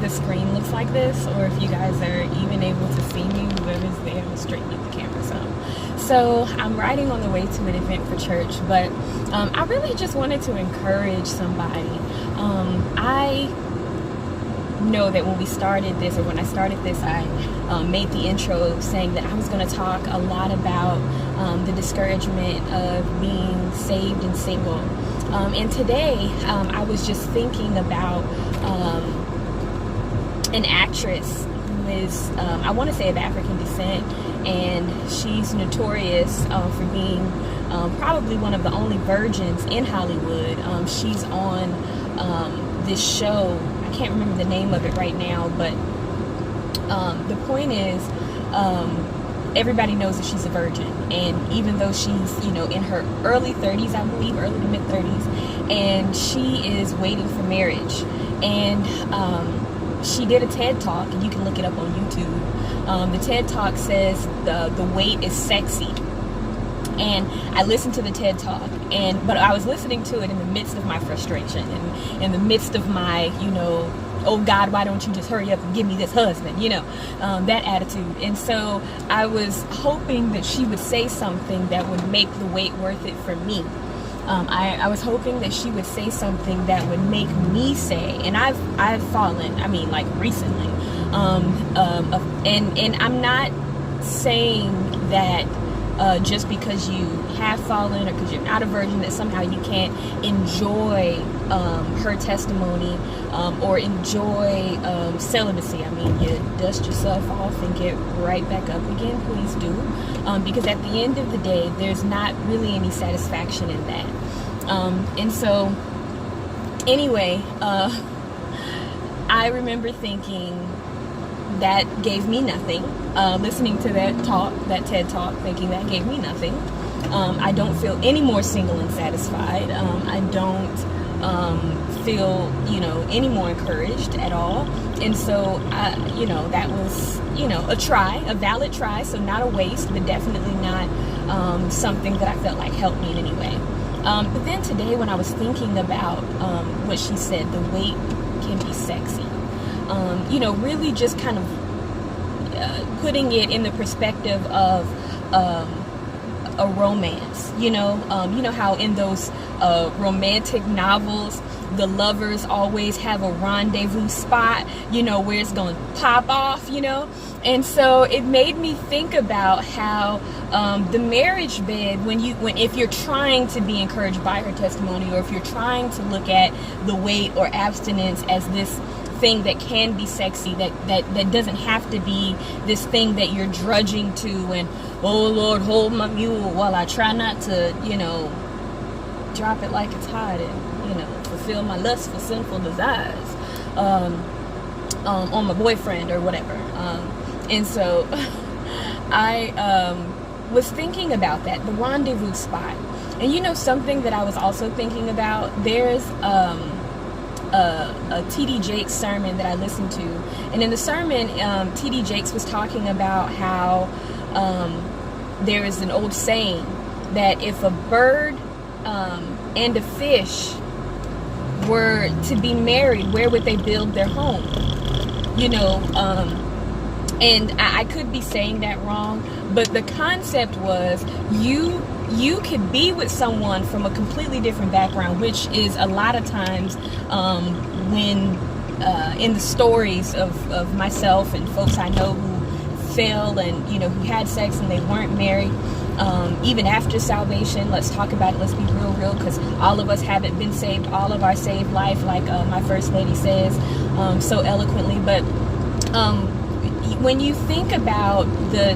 the screen looks like this, or if you guys are even able to see me, whoever's there, I'll straighten up the camera some. So I'm riding on the way to an event for church, but I really just wanted to encourage somebody. I know that when we started this, or when I started this, I made the intro saying that I was going to talk a lot about the discouragement of being saved and single. And today, I was just thinking about an actress who is, I want to say, of African descent, and she's notorious for being probably one of the only virgins in Hollywood. She's on this show. I can't remember the name of it right now, but the point is, everybody knows that she's a virgin, and even though she's, in her early 30s, I believe, early to mid 30s, and she is waiting for marriage, and she did a TED Talk, and you can look it up on YouTube. The TED Talk says the wait is sexy. And I listened to the TED Talk, but I was listening to it in the midst of my frustration, and in the midst of my, oh God, why don't you just hurry up and give me this husband, that attitude. And so I was hoping that she would say something that would make the wait worth it for me. I was hoping that she would say something that would make me say, and I've fallen, recently, and I'm not saying that just because you have fallen or because you're not a virgin that somehow you can't enjoy her testimony or enjoy celibacy. You dust yourself off and get right back up again, please do, because at the end of the day, there's not really any satisfaction in that. And so anyway, I remember thinking that gave me nothing. Listening to that TED Talk, thinking that gave me nothing. I don't feel any more single and satisfied. I don't feel, any more encouraged at all. And so, that was, a valid try. So not a waste, but definitely not something that I felt like helped me in any way. But then today, when I was thinking about what she said, the wait can be sexy. Really just kind of putting it in the perspective of a romance. You know how in those romantic novels, the lovers always have a rendezvous spot, where it's going to pop off, And so it made me think about how the marriage bed, if you're trying to be encouraged by her testimony, or if you're trying to look at the wait or abstinence as this thing that can be sexy, that doesn't have to be this thing that you're drudging to, and oh Lord, hold my mule while I try not to, drop it like it's hot, and fulfill my lustful, sinful desires on my boyfriend or whatever. And so I was thinking about that, the rendezvous spot. And something that I was also thinking about, there's a T.D. Jakes sermon that I listened to, and in the sermon, T.D. Jakes was talking about how there is an old saying that if a bird and a fish were to be married, where would they build their home? And I could be saying that wrong, but the concept was you could be with someone from a completely different background, which is a lot of times when in the stories of myself and folks I know who fell and who had sex and they weren't married, even after salvation. Let's talk about it. Let's be real, because all of us haven't been saved all of our saved life, like my first lady says so eloquently. But when you think about the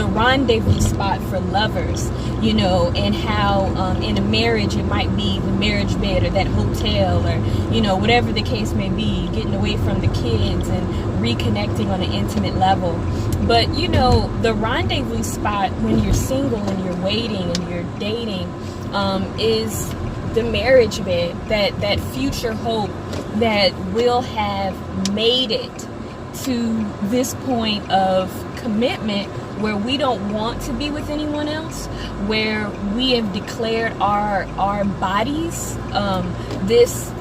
rendezvous spot for lovers, and how in a marriage it might be the marriage bed or that hotel, or whatever the case may be, getting away from the kids and reconnecting on an intimate level. But the rendezvous spot when you're single and you're waiting and you're dating is the marriage bed, that future hope that will have made it to this point of commitment where we don't want to be with anyone else, where we have declared our bodies this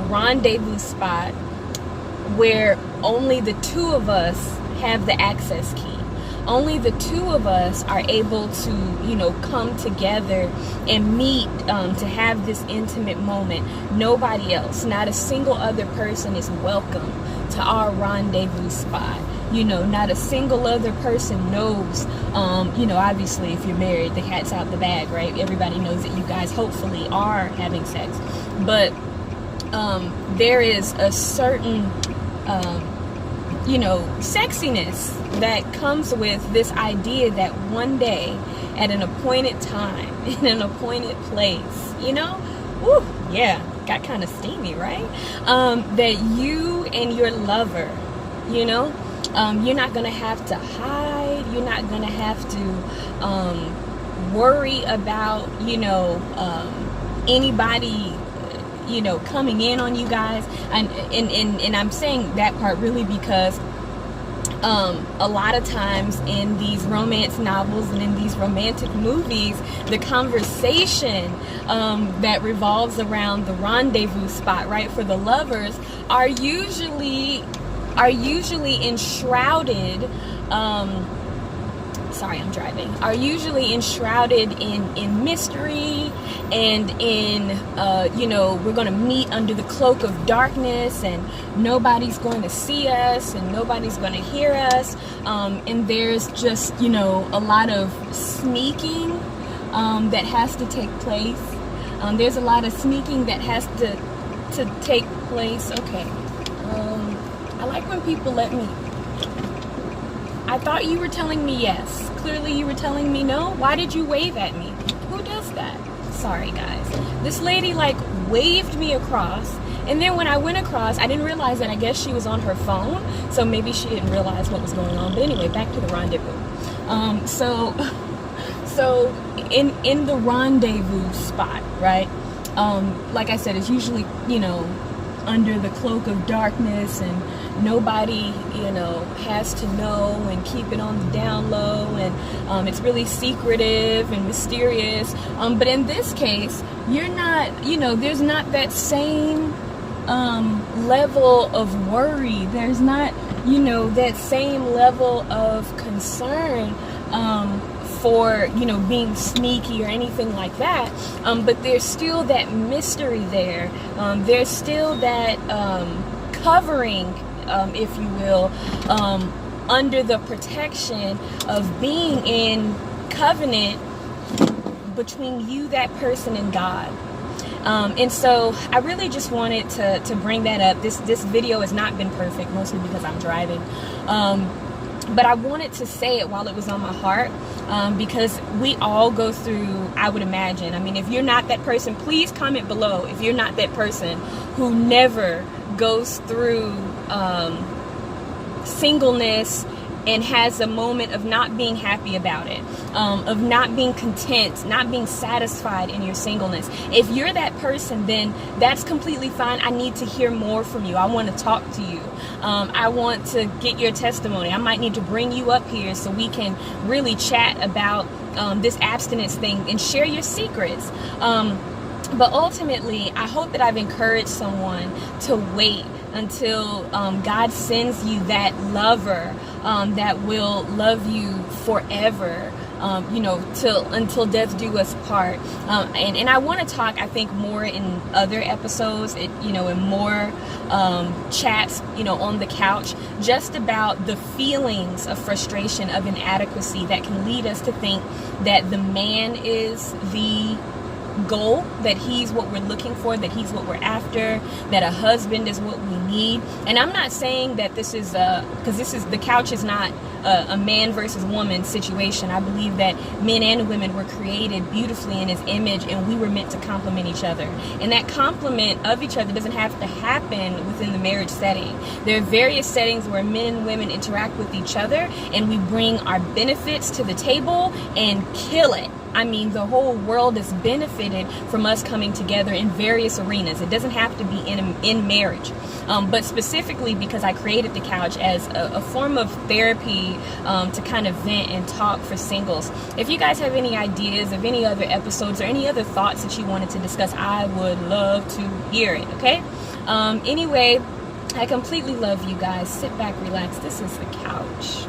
rendezvous spot where only the two of us have the access key. Only the two of us are able to, come together and meet to have this intimate moment. Nobody else, not a single other person is welcome to our rendezvous spot. Not a single other person knows, obviously if you're married, the cat's out the bag, right? Everybody knows that you guys hopefully are having sex. But there is a certain, sexiness that comes with this idea that one day at an appointed time, in an appointed place, woo, yeah, got kind of steamy, right? That you and your lover, you're not going to have to hide. You're not going to have to worry about, anybody, coming in on you guys. And I'm saying that part really because a lot of times in these romance novels and in these romantic movies, the conversation that revolves around the rendezvous spot, right, for the lovers are usually enshrouded, are usually enshrouded in mystery and in, we're going to meet under the cloak of darkness and nobody's going to see us and nobody's going to hear us. And there's just, a lot of sneaking that has to take place. There's a lot of sneaking that has to take place. Okay. I like when people let me. I thought you were telling me yes. Clearly you were telling me no. Why did you wave at me? Who does that? Sorry, guys. This lady waved me across, and then when I went across, I didn't realize that I guess she was on her phone, so maybe she didn't realize what was going on. But anyway, back to the rendezvous. So in the rendezvous spot, right? Like I said, it's usually, under the cloak of darkness and nobody, has to know and keep it on the down low, and it's really secretive and mysterious. But in this case, you're not, there's not that same level of worry. There's not, that same level of concern for, being sneaky or anything like that. But there's still that mystery there. There's still that covering, if you will, under the protection of being in covenant between you, that person, and God. And so I really just wanted to bring that up. This video has not been perfect, mostly because I'm driving. But I wanted to say it while it was on my heart, because we all go through, I would imagine. I mean, if you're not that person, please comment below if you're not that person who never goes through singleness and has a moment of not being happy about it, of not being content, not being satisfied in your singleness. If you're that person, then that's completely fine. I need to hear more from you. I want to talk to you. I want to get your testimony. I might need to bring you up here so we can really chat about this abstinence thing and share your secrets. But ultimately, I hope that I've encouraged someone to wait until God sends you that lover that will love you forever, until death do us part. And I want to talk, I think, more in other episodes, in more chats, on the couch, just about the feelings of frustration, of inadequacy that can lead us to think that the man is the goal, that he's what we're looking for, that he's what we're after, that a husband is what we need. And I'm not saying that this is because the couch is not a man versus woman situation. I believe that men and women were created beautifully in his image, and we were meant to complement each other. And that complement of each other doesn't have to happen within the marriage setting. There are various settings where men and women interact with each other, and we bring our benefits to the table and kill it. I mean, the whole world has benefited from us coming together in various arenas. It doesn't have to be in marriage. But specifically because I created the couch as a form of therapy to kind of vent and talk for singles. If you guys have any ideas of any other episodes or any other thoughts that you wanted to discuss, I would love to hear it, okay? Anyway, I completely love you guys. Sit back, relax. This is the couch.